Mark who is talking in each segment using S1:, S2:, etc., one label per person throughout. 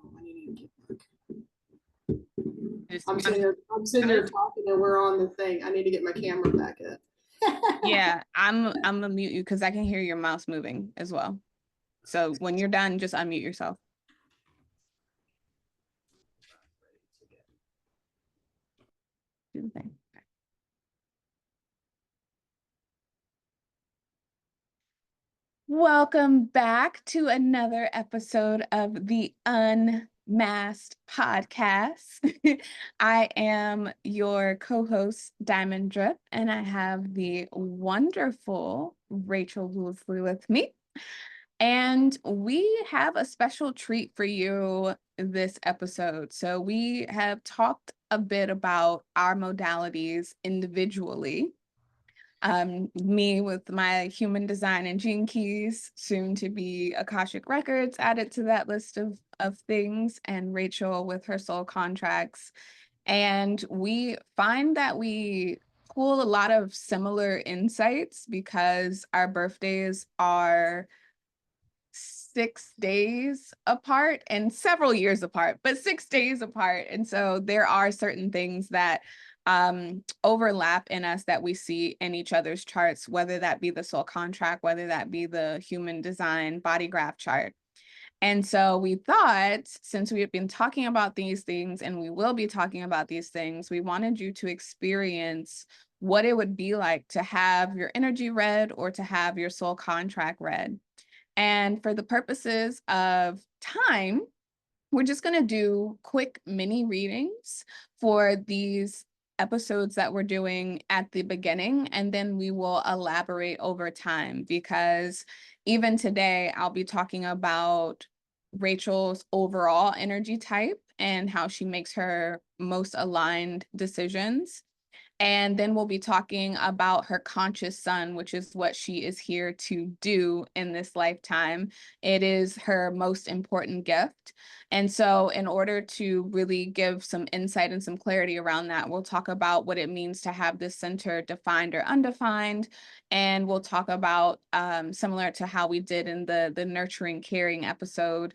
S1: I need to get back. I'm sitting here talking and we're on the thing. I need to get my camera back up.
S2: Yeah, I'm gonna mute you because I can hear your mouse moving as well. So when you're done, just unmute yourself. Do the thing. Welcome back to another episode of the Unmasked Podcast. I am your co-host, Diamond Drip, and I have the wonderful Rachael Woosley with me. And we have a special treat for you this episode. So we have talked a bit about our modalities individually. Me with my human design and gene keys, soon to be Akashic Records added to that list of things, and Rachael with her soul contracts. And we find that we pull a lot of similar insights because our birthdays are 6 days apart and several years apart, but 6 days apart. And so there are certain things that overlap in us that we see in each other's charts, whether that be the soul contract, whether that be the human design body graph chart. And so we thought, since we have been talking about these things and we will be talking about these things, we wanted you to experience what it would be like to have your energy read or to have your soul contract read. And for the purposes of time, we're just going to do quick mini readings for these episodes that we're doing at the beginning, and then we will elaborate over time, because even today I'll be talking about Rachael's overall energy type and how she makes her most aligned decisions. And then we'll be talking about her conscious sun, which is what she is here to do in this lifetime. It is her most important gift. And so in order to really give some insight and some clarity around that, we'll talk about what it means to have this center defined or undefined. And we'll talk about, similar to how we did in the nurturing, caring episode,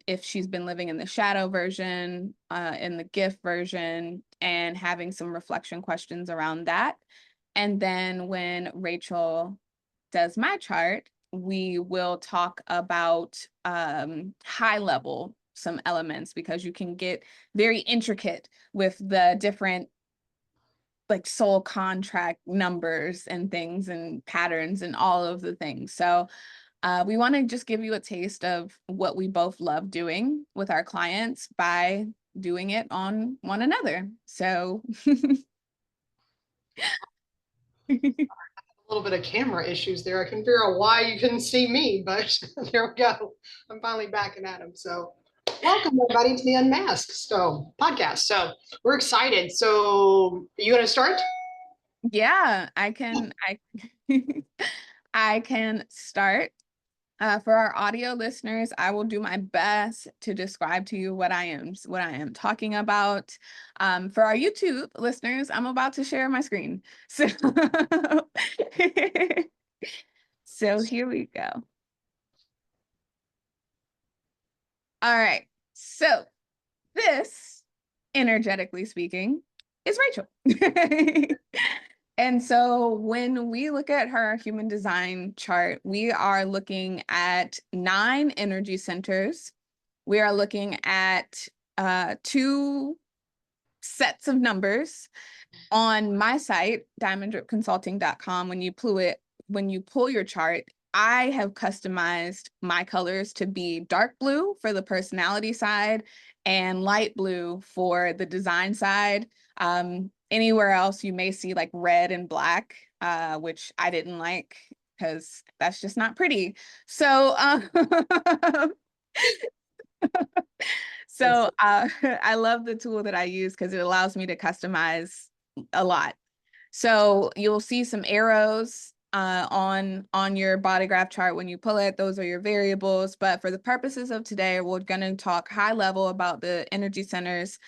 S2: if she's been living in the shadow version, in the gift version, and having some reflection questions around that. And then when Rachael does my chart, we will talk about high level some elements, because you can get very intricate with the different like soul contract numbers and things and patterns and all of the things. So we want to just give you a taste of what we both love doing with our clients by doing it on one another. So
S1: A little bit of camera issues there. I can figure out why you couldn't see me, but there we go. I'm finally backing at him. So welcome everybody to the Unmasked podcast. So we're excited. So are you gonna start?
S2: yeah, I can I can start. For our audio listeners, I will do my best to describe to you what I am talking about. For our YouTube listeners, I'm about to share my screen. So, so here we go. All right. So this, energetically speaking, is Rachael. And so when we look at her human design chart, we are looking at 9 energy centers. We are looking at 2 sets of numbers. On my site, diamonddripconsulting.com, when you pull your chart, I have customized my colors to be dark blue for the personality side and light blue for the design side. Anywhere else you may see like red and black, which I didn't like because that's just not pretty. So I love the tool that I use because it allows me to customize a lot. So you'll see some arrows on your body graph chart when you pull it. Those are your variables. But for the purposes of today, we're going to talk high level about the energy centers.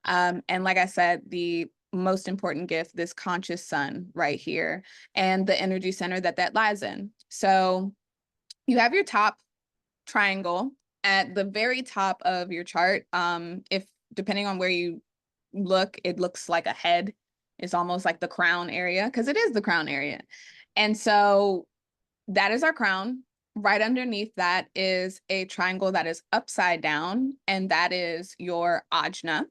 S2: And like I said, the most important gift, this conscious sun right here, and the energy center that lies in. So you have your top triangle, at the very top of your chart, if depending on where you look, it looks like a head. It's almost like the crown area, because it is the crown area. And so that is our crown. Right underneath that is a triangle that is upside down, and that is your ajna.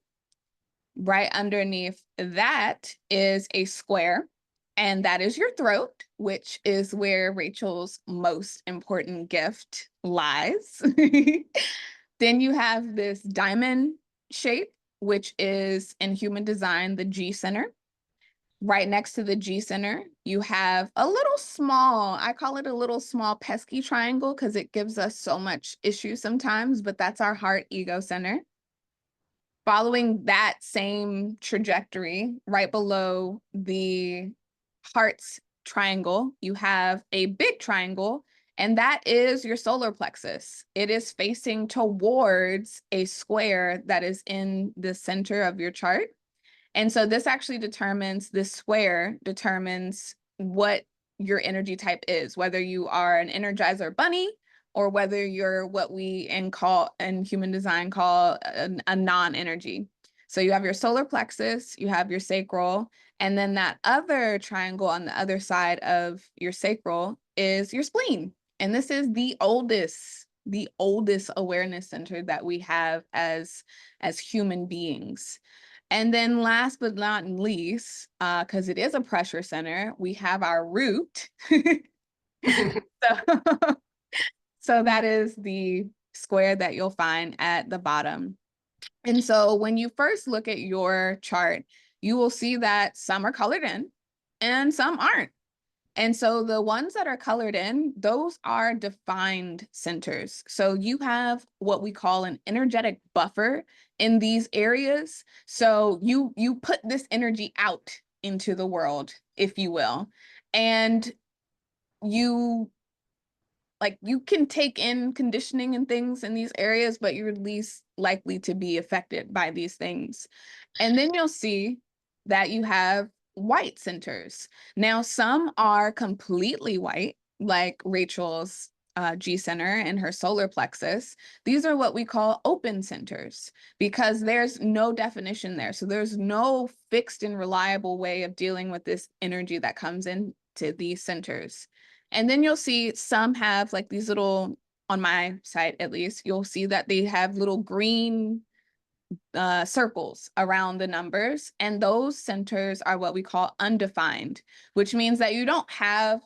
S2: Right underneath that is a square, and that is your throat, which is where Rachel's most important gift lies. Then you have this diamond shape, which is in human design, the G center. Right next to the G center, you have a little small, I call it a little small pesky triangle because it gives us so much issue sometimes, but that's our heart ego center. Following that same trajectory, right below the heart's triangle, you have a big triangle, and that is your solar plexus. It is facing towards a square that is in the center of your chart. And so this actually determines, this square determines what your energy type is, whether you are an Energizer bunny or whether you're what we in human design call a non-energy. So you have your solar plexus, you have your sacral, and then that other triangle on the other side of your sacral is your spleen. And this is the oldest awareness center that we have as human beings. And then last but not least, because it is a pressure center, we have our root. So, so that is the square that you'll find at the bottom. And so when you first look at your chart, you will see that some are colored in and some aren't. And so the ones that are colored in, those are defined centers. So you have what we call an energetic buffer in these areas. So you put this energy out into the world, if you will. And you can take in conditioning and things in these areas, but you're least likely to be affected by these things. And then you'll see that you have white centers. Now, some are completely white, like Rachel's G center and her solar plexus. These are what we call open centers because there's no definition there. So there's no fixed and reliable way of dealing with this energy that comes into these centers. And then you'll see some have like these little, on my site at least, you'll see that they have little green circles around the numbers. And those centers are what we call undefined, which means that you don't have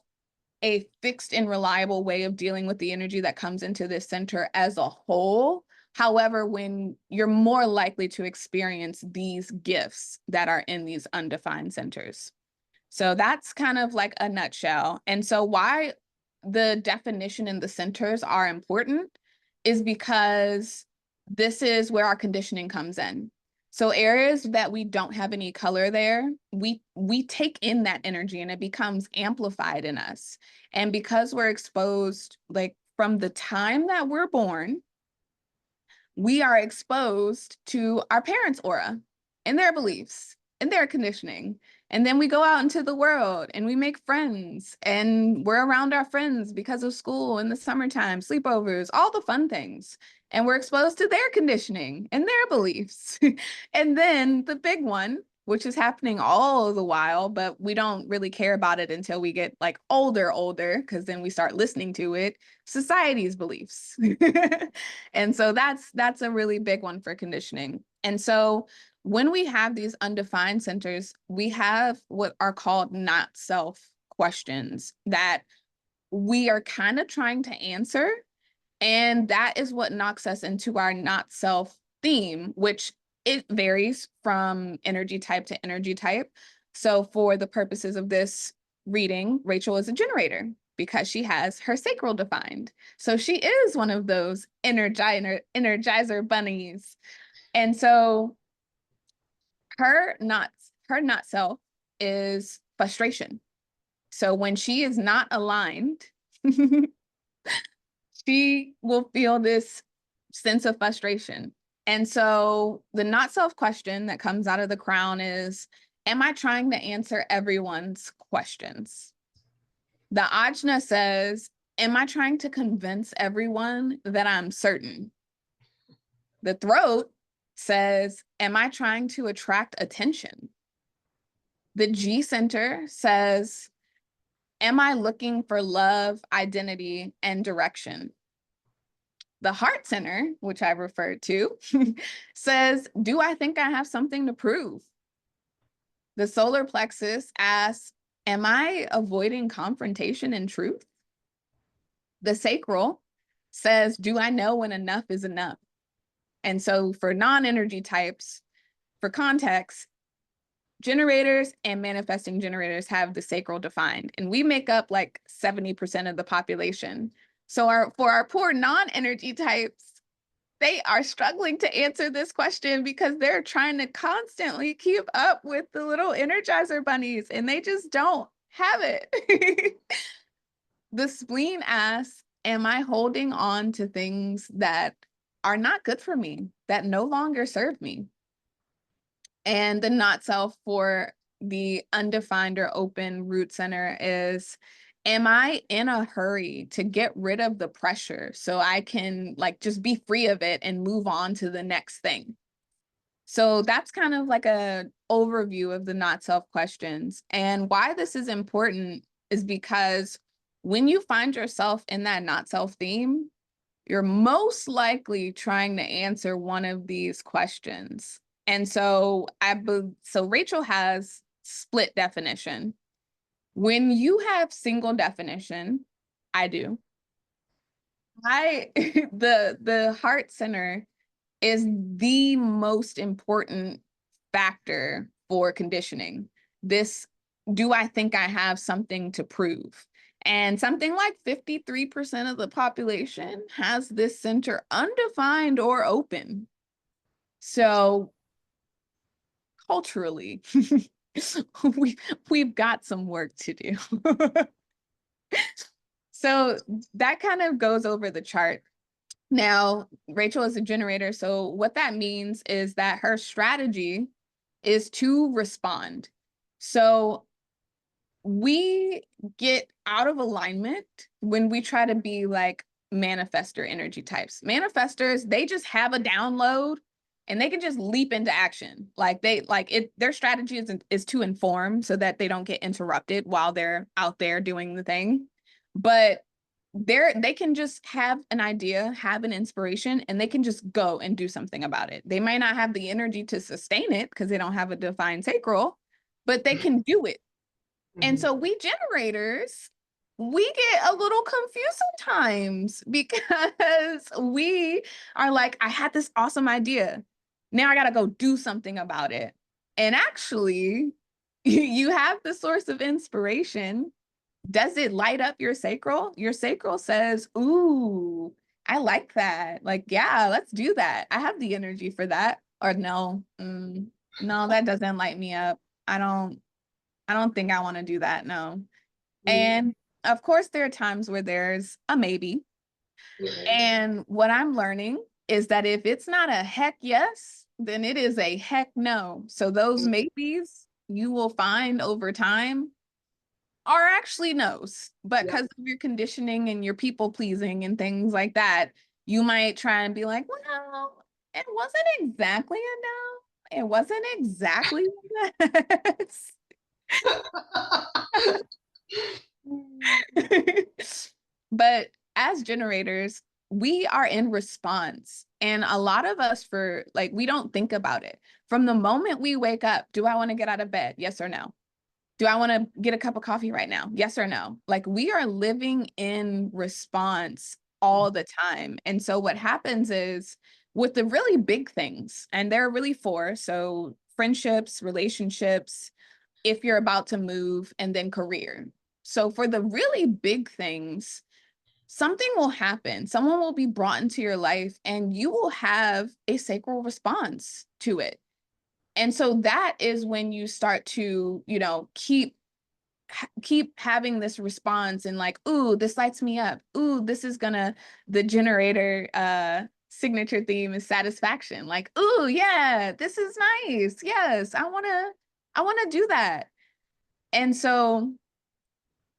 S2: a fixed and reliable way of dealing with the energy that comes into this center as a whole. However, when you're more likely to experience these gifts that are in these undefined centers. So that's kind of like a nutshell. And so why the definition in the centers are important is because this is where our conditioning comes in. So areas that we don't have any color there, we take in that energy and it becomes amplified in us. And because we're exposed, like from the time that we're born, we are exposed to our parents' aura and their beliefs and their conditioning. And then we go out into the world and we make friends and we're around our friends because of school in the summertime, sleepovers, all the fun things. And we're exposed to their conditioning and their beliefs. And then the big one, which is happening all the while, but we don't really care about it until we get like older, because then we start listening to it, society's beliefs. And so that's a really big one for conditioning. And so when we have these undefined centers, we have what are called not self questions that we are kind of trying to answer. And that is what knocks us into our not self theme, which it varies from energy type to energy type. So for the purposes of this reading, Rachael is a generator because she has her sacral defined. So she is one of those energizer bunnies. And so her not self is frustration. So when she is not aligned, she will feel this sense of frustration. And so the not self question that comes out of the crown is, am I trying to answer everyone's questions? The ajna says, am I trying to convince everyone that I'm certain? The throat says, am I trying to attract attention? The G center says, am I looking for love, identity, and direction? The heart center, which I referred to, says, do I think I have something to prove? The solar plexus asks, am I avoiding confrontation and truth? The sacral says, do I know when enough is enough? And so for non-energy types, for context, generators and manifesting generators have the sacral defined, and we make up like 70% of the population. So for our poor non-energy types, they are struggling to answer this question because they're trying to constantly keep up with the little energizer bunnies and they just don't have it. The spleen asks, am I holding on to things that are not good for me, that no longer serve me? And the not self for the undefined or open root center is, am I in a hurry to get rid of the pressure so I can like just be free of it and move on to the next thing? So that's kind of like a overview of the not self questions. And why this is important is because when you find yourself in that not self theme, you're most likely trying to answer one of these questions. And so so Rachael has split definition. When you have single definition, I do. The heart center is the most important factor for conditioning. This, do I think I have something to prove? And something like 53% of the population has this center undefined or open. So culturally, we've got some work to do. So that kind of goes over the chart. Now, Rachael is a generator. So what that means is that her strategy is to respond. So we get out of alignment when we try to be like manifestor energy types. Manifestors, they just have a download and they can just leap into action. Like their strategy is to inform so that they don't get interrupted while they're out there doing the thing. But they can just have an idea, have an inspiration, and they can just go and do something about it. They might not have the energy to sustain it because they don't have a defined sacral, but they can do it. And so we generators, we get a little confused sometimes because we are like, I had this awesome idea. Now I got to go do something about it. And actually, you have the source of inspiration. Does it light up your sacral? Your sacral says, ooh, I like that. Like, yeah, let's do that. I have the energy for that. Or no, no, that doesn't light me up. I don't think I want to do that. No. And of course, there are times where there's a maybe. And what I'm learning is that if it's not a heck yes, then it is a heck no. So those maybes you will find over time are actually no's, but because of your conditioning and your people pleasing and things like that, you might try and be like, well, it wasn't exactly a no. It wasn't exactly a yes. But as generators, we are in response. And a lot of us we don't think about it. From the moment we wake up, do I want to get out of bed? Yes or no? Do I want to get a cup of coffee right now? Yes or no? Like we are living in response all the time. And so what happens is with the really big things, and there are really four. So friendships, relationships, if you're about to move, and then career. So for the really big things, something will happen. Someone will be brought into your life and you will have a sacral response to it. And so that is when you start to, keep having this response and like, ooh, this lights me up. Ooh, the generator signature theme is satisfaction. Like, ooh, yeah, this is nice. Yes, I wanna do that. And so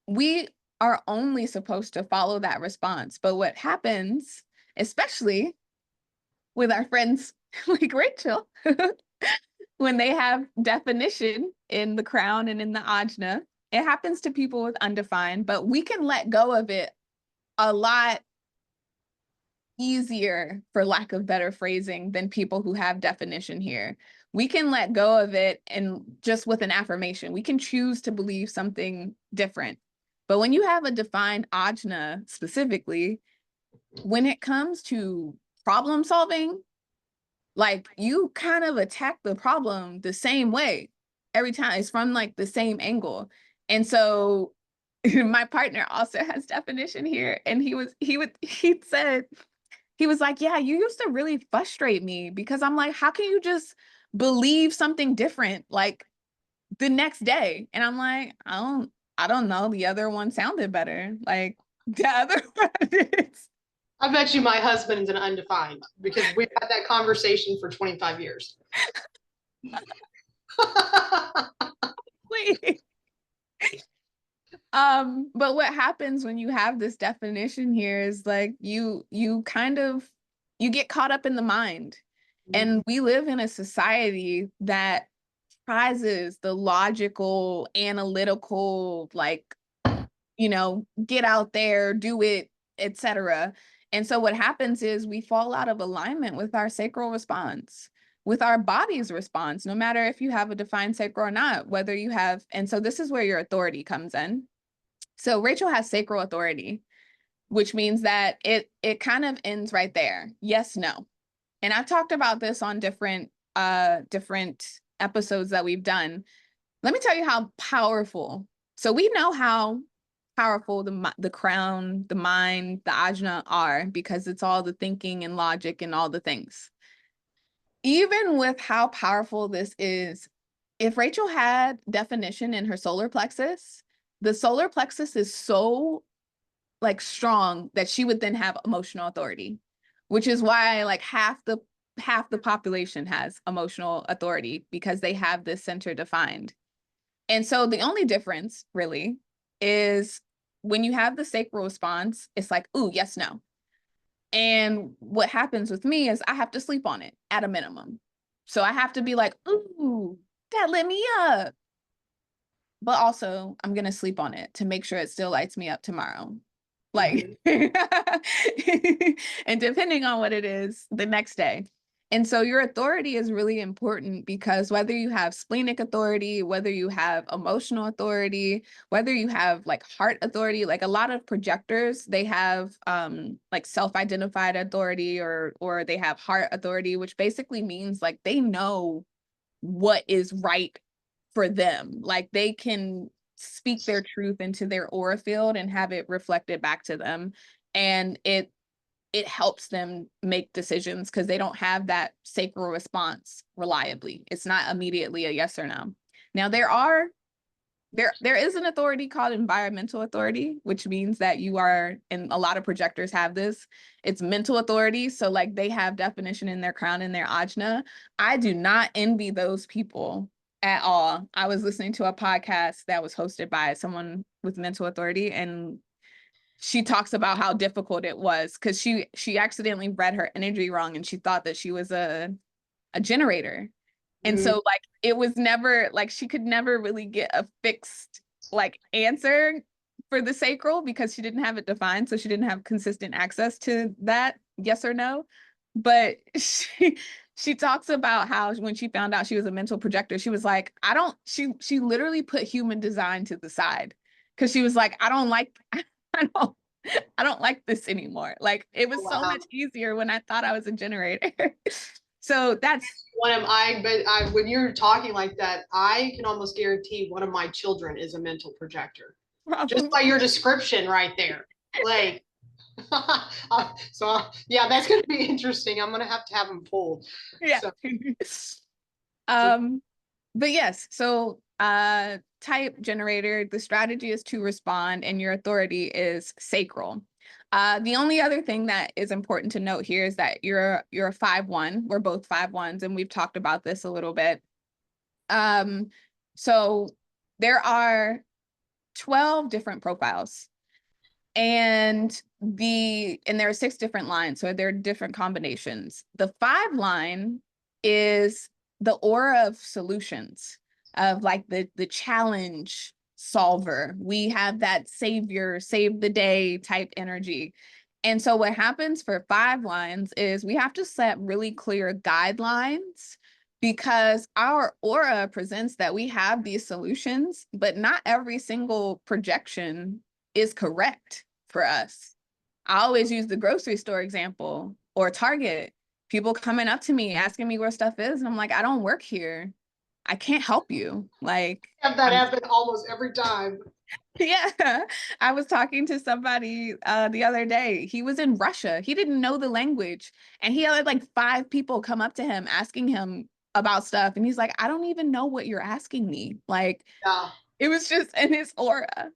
S2: we are only supposed to follow that response. But what happens, especially with our friends like Rachael, when they have definition in the crown and in the ajna, it happens to people with undefined, but we can let go of it a lot easier, for lack of better phrasing, than people who have definition here. We can let go of it and just with an affirmation, we can choose to believe something different. But when you have a defined ajna specifically, when it comes to problem solving, like you kind of attack the problem the same way every time. It's from like the same angle. And so my partner also has definition here. And he said, he was like, yeah, you used to really frustrate me because I'm like, how can you just believe something different like the next day? And I'm like, I don't know. The other one sounded better. Like the other one is.
S1: I bet you my husband is an undefined because we've had that conversation for 25 years.
S2: Wait. But what happens when you have this definition here is like you kind of you get caught up in the mind. And we live in a society that prizes the logical, analytical, like, get out there, do it, etc. And so what happens is we fall out of alignment with our sacral response, with our body's response, no matter if you have a defined sacral or not, whether you have, and so this is where your authority comes in. So Rachael has sacral authority, which means that it kind of ends right there. Yes, no. And I've talked about this on different episodes that we've done. Let me tell you how powerful. So we know how powerful the crown, the mind, the ajna are because it's all the thinking and logic and all the things. Even with how powerful this is, if Rachael had definition in her solar plexus, the solar plexus is so like strong that she would then have emotional authority, which is why like half the population has emotional authority because they have this center defined. And so the only difference really is when you have the sacral response, it's like, ooh, yes, no. And what happens with me is I have to sleep on it at a minimum. So I have to be like, ooh, that lit me up. But also I'm going to sleep on it to make sure it still lights me up tomorrow. Like, and depending on what it is the next day. And so your authority is really important because whether you have splenic authority, whether you have emotional authority, whether you have like heart authority, like a lot of projectors, they have like self-identified authority or they have heart authority, which basically means like they know what is right for them. Like they can speak their truth into their aura field and have it reflected back to them. And it helps them make decisions because they don't have that sacral response reliably. It's not immediately a yes or no. Now there is an authority called environmental authority, which means that you are, and a lot of projectors have this, it's mental authority. So like they have definition in their crown and their ajna. I do not envy those people at all. I was listening to a podcast that was hosted by someone with mental authority, and she talks about how difficult it was because she accidentally read her energy wrong and she thought that she was a generator. And so like it was never like she could never really get a fixed like answer for the sacral because she didn't have it defined. So she didn't have consistent access to that yes or no. But she talks about how when she found out she was a mental projector, she was like, she literally put human design to the side because she was like, I don't like I don't like this anymore. Like it was so much easier when I thought I was a generator. So that's
S1: when you're talking like that, I can almost guarantee one of my children is a mental projector. Probably. Just by your description right there. Like, so yeah, that's going to be interesting. I'm going to have them pulled.
S2: Yeah. So. But yes, so type generator, the strategy is to respond and your authority is sacral. The only other thing that is important to note here is that you're a 5-1. We're both 5-1s, and we've talked about this a little bit. So there are 12 different profiles. And there are 6 different lines, so there are different combinations. The 5 line is the aura of solutions, of like the challenge solver. We have that savior, save the day type energy. And so what happens for 5 lines is we have to set really clear guidelines, because our aura presents that we have these solutions, but not every single projection is correct for us. I always use the grocery store example, or Target. People coming up to me asking me where stuff is, and I'm like, I don't work here. I can't help you. Like,
S1: Have that happen almost every time.
S2: yeah. I was talking to somebody the other day. He was in Russia. He didn't know the language, and he had like 5 people come up to him asking him about stuff, and he's like, I don't even know what you're asking me. Like,
S1: Yeah.
S2: it was just in his aura.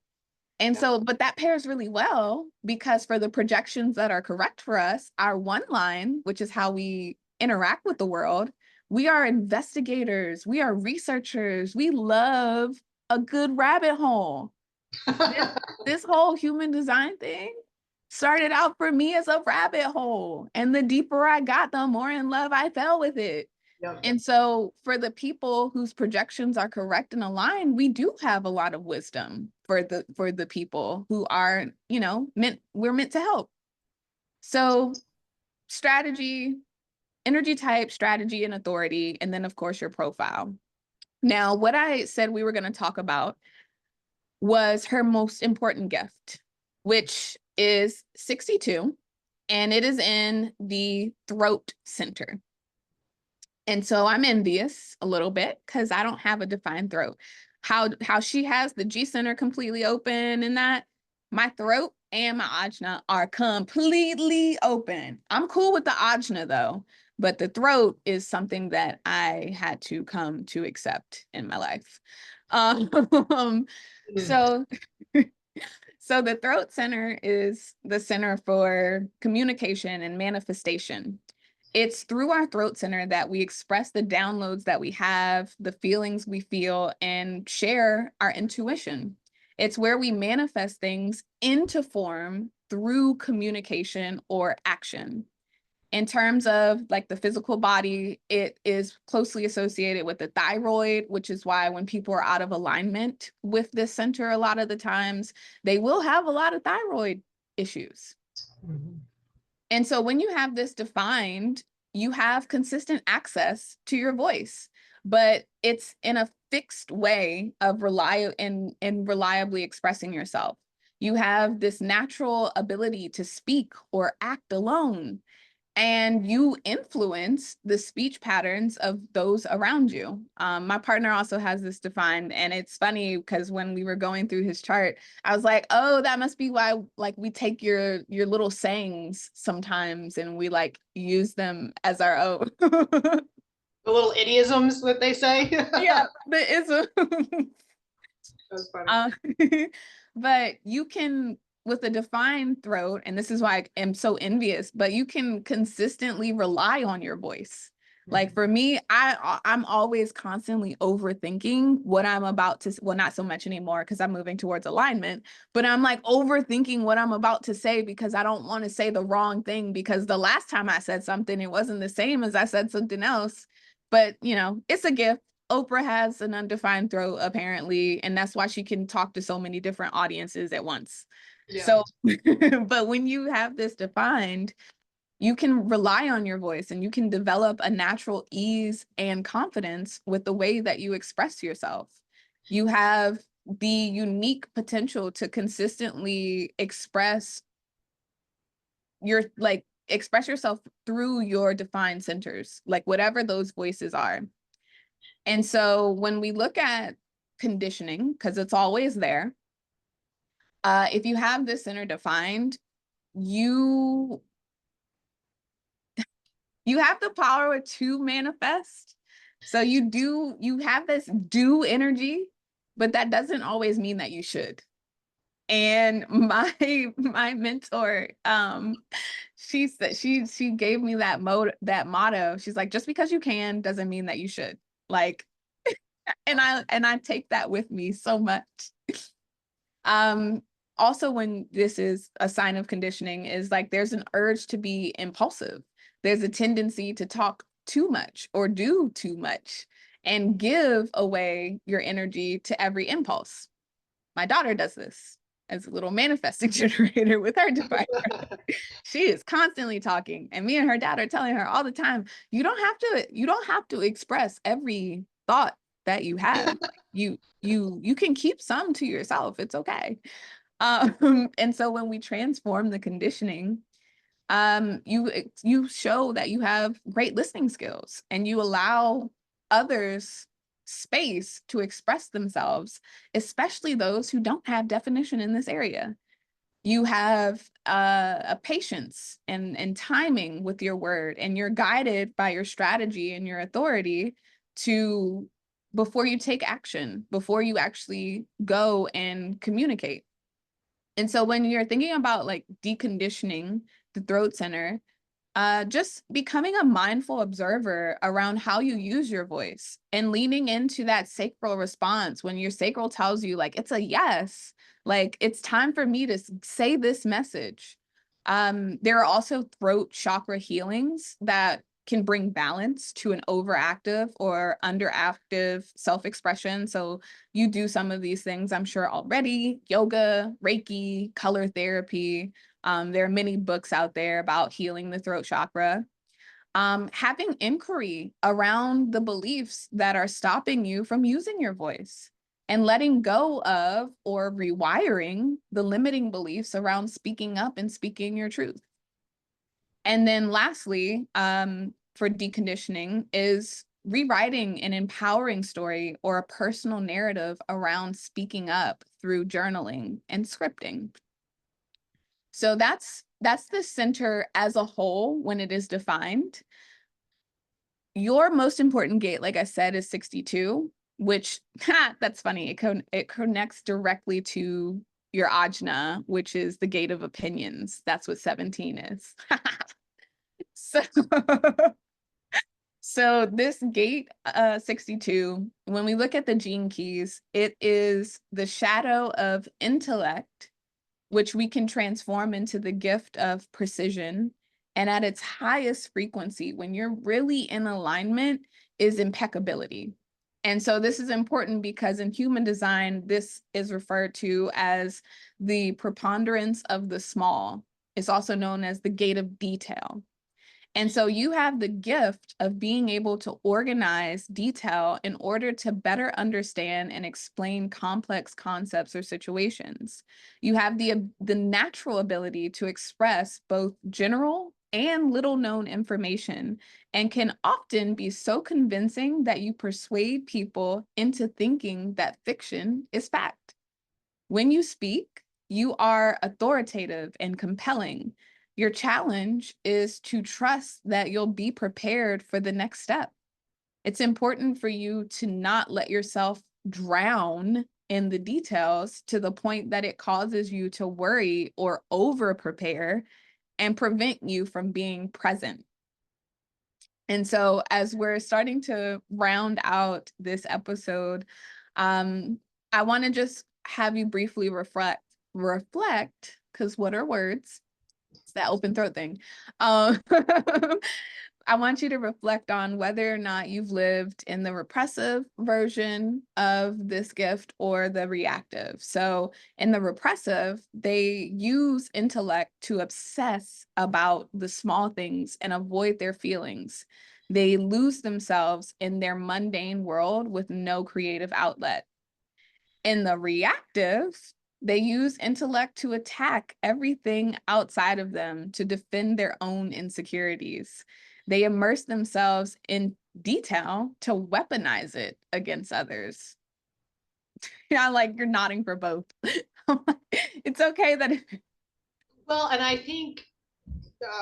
S2: And so, but that pairs really well, because for the projections that are correct for us, our 1 line, which is how we interact with the world, we are investigators, we are researchers, we love a good rabbit hole. This whole human design thing started out for me as a rabbit hole. And the deeper I got, the more in love I fell with it.
S1: Yep.
S2: And so for the people whose projections are correct and aligned, we do have a lot of wisdom for the people who are, we're meant to help. So strategy, energy type, strategy, and authority, and then of course your profile. Now, what I said we were going to talk about was her most important gift, which is 62, and it is in the throat center. And so I'm envious a little bit because I don't have a defined throat. How she has the G center completely open, and that my throat and my ajna are completely open. I'm cool with the ajna though, but the throat is something that I had to come to accept in my life. So so the throat center is the center for communication and manifestation. It's through our throat center that we express the downloads that we have, the feelings we feel, and share our intuition. It's where we manifest things into form through communication or action. In terms of like the physical body, it is closely associated with the thyroid, which is why when people are out of alignment with this center, a lot of the times they will have a lot of thyroid issues. Mm-hmm. And so when you have this defined, you have consistent access to your voice, but it's in a fixed way of reliably expressing yourself. You have this natural ability to speak or act alone, and you influence the speech patterns of those around you. My partner also has this defined, and it's funny because when we were going through his chart, I was like, oh, that must be why like we take your little sayings sometimes and we like use them as our own.
S1: The little idiosms that they say.
S2: Yeah, the ism.
S1: That's funny.
S2: But you can, with a defined throat, and this is why I am so envious, but you can consistently rely on your voice. Like for me, I'm always constantly overthinking what I'm about to, well, not so much anymore because I'm moving towards alignment, but I'm like overthinking what I'm about to say because I don't want to say the wrong thing, because the last time I said something, it wasn't the same as I said something else. But, it's a gift. Oprah has an undefined throat, apparently, and that's why she can talk to so many different audiences at once. Yeah. So, but when you have this defined, you can rely on your voice and you can develop a natural ease and confidence with the way that you express yourself. You have the unique potential to consistently express yourself through your defined centers, like whatever those voices are. And so when we look at conditioning, because it's always there, if you have this center defined, you have the power to manifest. So you have this do energy, but that doesn't always mean that you should. And my mentor, she said she gave me that motto. She's like, just because you can doesn't mean that you should. Like, and I take that with me so much. also when this is a sign of conditioning is like there's an urge to be impulsive. There's a tendency to talk too much or do too much and give away your energy to every impulse. My daughter does this as a little manifesting generator with her device. She is constantly talking, and me and her dad are telling her all the time, you don't have to express every thought that you have. You can keep some to yourself. It's okay. And so when we transform the conditioning, you show that you have great listening skills and you allow others space to express themselves, especially those who don't have definition in this area. You have a patience and timing with your word, and you're guided by your strategy and your authority to before you take action, before you actually go and communicate. And so when you're thinking about like deconditioning the throat center, just becoming a mindful observer around how you use your voice and leaning into that sacral response when your sacral tells you like it's a yes, like it's time for me to say this message. There are also throat chakra healings that can bring balance to an overactive or underactive self-expression. So you do some of these things, I'm sure already: yoga, Reiki, color therapy. There are many books out there about healing the throat chakra. Having inquiry around the beliefs that are stopping you from using your voice and letting go of or rewiring the limiting beliefs around speaking up and speaking your truth. And then lastly, for deconditioning is rewriting an empowering story or a personal narrative around speaking up through journaling and scripting. So that's the center as a whole when it is defined. Your most important gate, like I said, is 62, which that's funny. It connects directly to your ajna, which is the gate of opinions. That's what 17 is. So, so this gate 62, when we look at the gene keys, it is the shadow of intellect, which we can transform into the gift of precision. And at its highest frequency, when you're really in alignment, is impeccability. And so this is important because in human design, this is referred to as the preponderance of the small. It's also known as the gate of detail. And so you have the gift of being able to organize detail in order to better understand and explain complex concepts or situations. You have the natural ability to express both general and little known information, and can often be so convincing that you persuade people into thinking that fiction is fact. When you speak, you are authoritative and compelling. Your challenge is to trust that you'll be prepared for the next step. It's important for you to not let yourself drown in the details to the point that it causes you to worry or over prepare and prevent you from being present. And so as we're starting to round out this episode, I want to just have you briefly reflect, because what are words? It's that open throat thing. I want you to reflect on whether or not you've lived in the repressive version of this gift or the reactive. So in the repressive, they use intellect to obsess about the small things and avoid their feelings. They lose themselves in their mundane world with no creative outlet. In the reactive, they use intellect to attack everything outside of them to defend their own insecurities. They immerse themselves in detail to weaponize it against others. Yeah, like you're nodding for both. It's okay that
S1: Well, and I think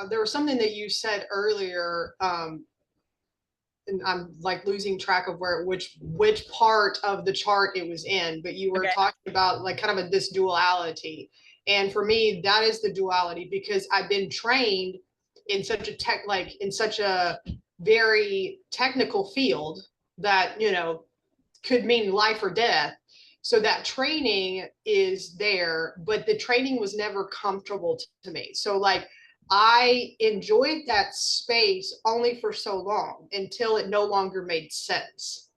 S1: there was something that you said earlier, and I'm like losing track of which part of the chart it was in, but you were
S2: okay.
S1: talking about like kind of this duality. And for me, that is the duality, because I've been trained in such a in such a very technical field that, could mean life or death. So that training is there, but the training was never comfortable to me. So like I enjoyed that space only for so long until it no longer made sense.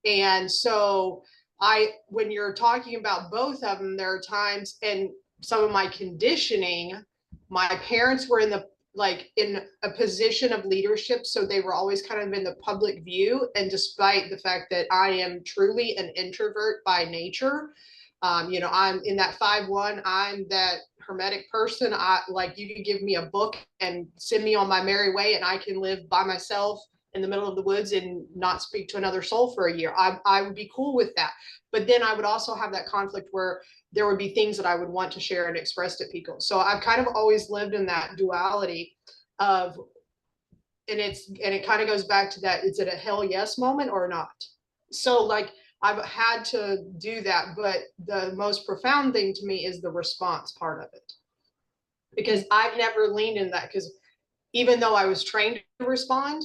S1: And so when you're talking about both of them, there are times, and some of my conditioning, my parents were in a position of leadership. So they were always kind of in the public view. And despite the fact that I am truly an introvert by nature, I'm in that 5-1, I'm that hermetic person. You could give me a book and send me on my merry way and I can live by myself in the middle of the woods and not speak to another soul for a year. I would be cool with that. But then I would also have that conflict where there would be things that I would want to share and express to people. So I've kind of always lived in that duality of, and it kind of goes back to that, is it a hell yes moment or not? So like I've had to do that, but the most profound thing to me is the response part of it. Because I've never leaned in that, because even though I was trained to respond,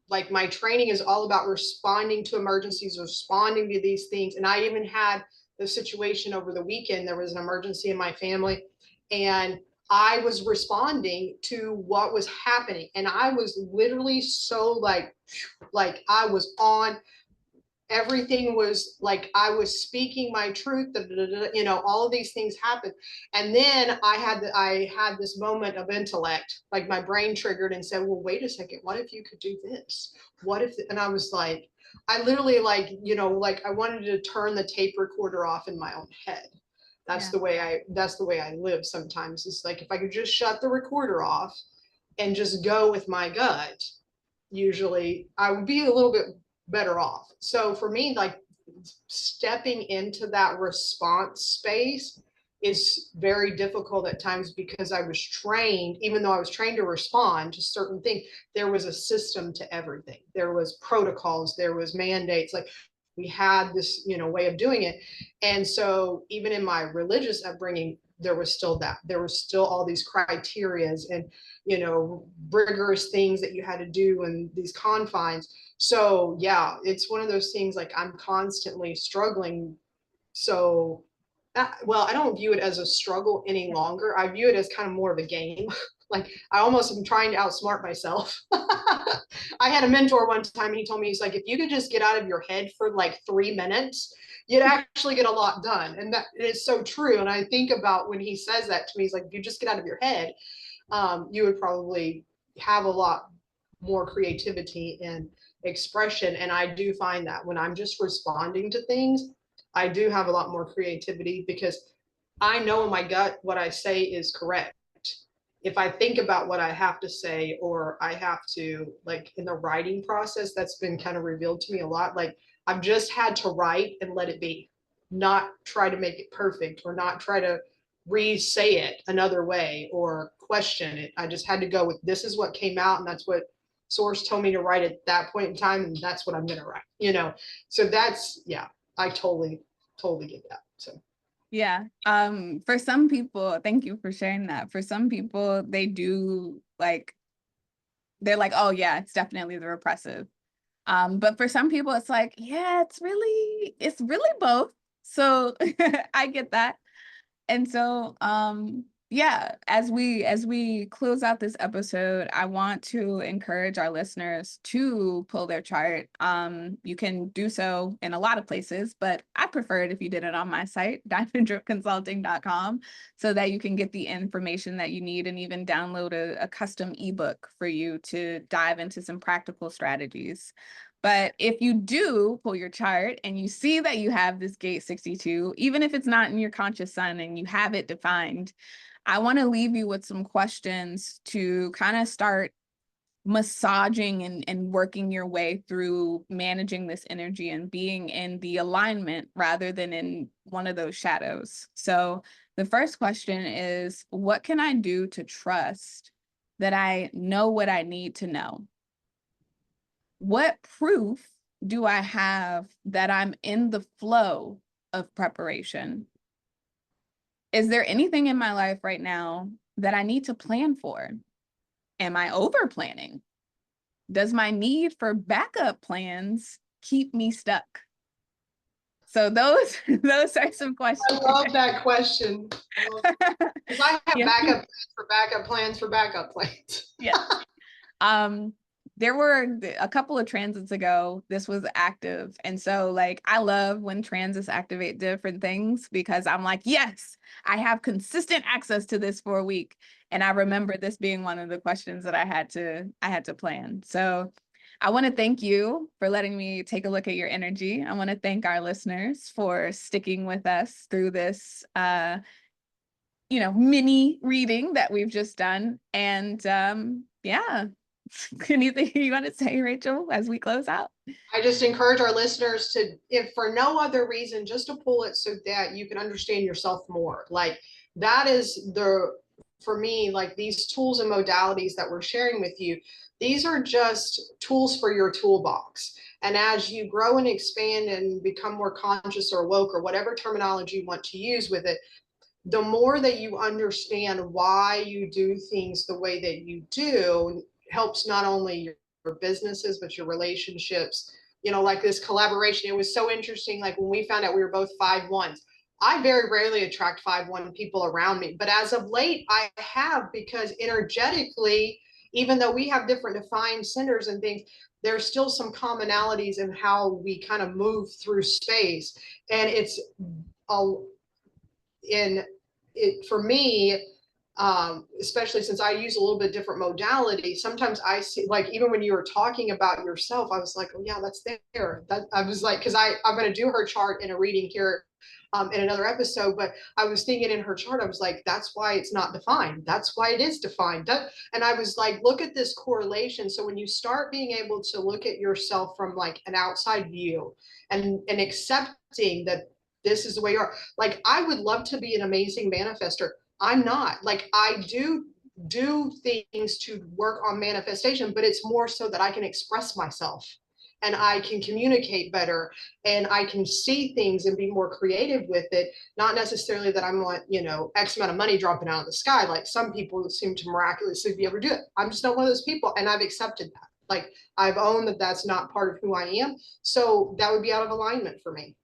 S1: like my training is all about responding to emergencies, responding to these things. And I even had the situation over the weekend. There was an emergency in my family and I was responding to what was happening. And I was literally so like I was on, everything was like I was speaking my truth, all of these things happened. And then I had this moment of intellect, like my brain triggered and said, well, wait a second, what if you could do this? What if, and I was like, I literally I wanted to turn the tape recorder off in my own head. That's the way I live sometimes. It's like, if I could just shut the recorder off and just go with my gut, usually I would be a little bit better off. So for me, like stepping into that response space is very difficult at times, because I was trained, even though I was trained to respond to certain things, there was a system to everything. There was protocols, there was mandates, like we had this, way of doing it. And so even in my religious upbringing, there was still all these criterias and, rigorous things that you had to do in these confines. So yeah, it's one of those things, like I'm constantly struggling. So well, I don't view it as a struggle any longer. I view it as kind of more of a game. Like I almost am trying to outsmart myself. I had a mentor one time, he told me, he's like, if you could just get out of your head for like 3 minutes, you'd actually get a lot done. And that is so true. And I think about when he says that to me, he's like, if you just get out of your head, you would probably have a lot more creativity and expression. And I do find that when I'm just responding to things, I do have a lot more creativity, because I know in my gut what I say is correct. If I think about what I have to say, or I have to, like in the writing process, that's been kind of revealed to me a lot. Like I've just had to write and let it be, not try to make it perfect, or not try to re-say it another way or question it. I just had to go with, this is what came out, and that's what source told me to write at that point in time, and that's what I'm going to write. So that's, yeah, I totally get that. So
S2: yeah, for some people, thank you for sharing that. For some people, they do like, they're like, oh yeah, it's definitely the repressive. But for some people, it's like, yeah, it's really both. So I get that. And so, yeah, as we close out this episode, I want to encourage our listeners to pull their chart. You can do so in a lot of places, but I prefer it if you did it on my site, diamonddripconsulting.com, so that you can get the information that you need, and even download a custom ebook for you to dive into some practical strategies. But if you do pull your chart and you see that you have this gate 62, even if it's not in your conscious sun and you have it defined, I want to leave you with some questions to kind of start massaging and working your way through managing this energy and being in the alignment rather than in one of those shadows. So the first question is, what can I do to trust that I know what I need to know? What proof do I have that I'm in the flow of preparation? Is there anything in my life right now that I need to plan for? Am I over planning? Does my need for backup plans keep me stuck? So those are some questions.
S1: I love that question. Because I have
S2: Yeah.
S1: backup plans for backup plans for backup plans.
S2: Yeah. There were a couple of transits ago, this was active. And so like, I love when transits activate different things because I'm like, yes, I have consistent access to this for a week. And I remember this being one of the questions that I had to plan. So I want to thank you for letting me take a look at your energy. I want to thank our listeners for sticking with us through this, mini reading that we've just done. And yeah. Anything you want to say, Rachel, as we close out?
S1: I just encourage our listeners to, if for no other reason, just to pull it so that you can understand yourself more. Like that is for me, like these tools and modalities that we're sharing with you, these are just tools for your toolbox. And as you grow and expand and become more conscious or woke or whatever terminology you want to use with it, the more that you understand why you do things the way that you do helps not only your businesses, but your relationships. Like this collaboration, it was so interesting. Like when we found out we were both 5-1s, I very rarely attract 5-1 people around me. But as of late, I have, because energetically, even though we have different defined centers and things, there's still some commonalities in how we kind of move through space. And it's a in it for me, especially since I use a little bit different modality, sometimes I see, like, even when you were talking about yourself, I was like, oh yeah, that's there. That I was like, because I'm going to do her chart in a reading here in another episode, but I was thinking in her chart, I was like, that's why it's not defined. That's why it is defined. And I was like, look at this correlation. So when you start being able to look at yourself from like an outside view and accepting that this is the way you are. Like, I would love to be an amazing manifester. I'm not. Like, I do things to work on manifestation, but it's more so that I can express myself and I can communicate better and I can see things and be more creative with it. Not necessarily that I'm like, X amount of money dropping out of the sky. Like some people seem to miraculously be able to do it. I'm just not one of those people. And I've accepted that. Like I've owned that that's not part of who I am. So that would be out of alignment for me.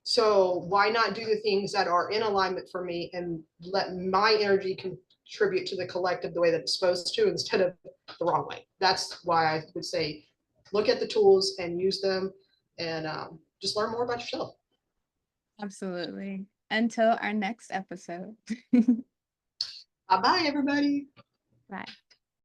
S1: So why not do the things that are in alignment for me and let my energy contribute to the collective the way that it's supposed to instead of the wrong way? That's why I would say look at the tools and use them and just learn more about yourself.
S2: Absolutely. Until our next episode.
S1: Bye-bye, everybody.
S2: Bye.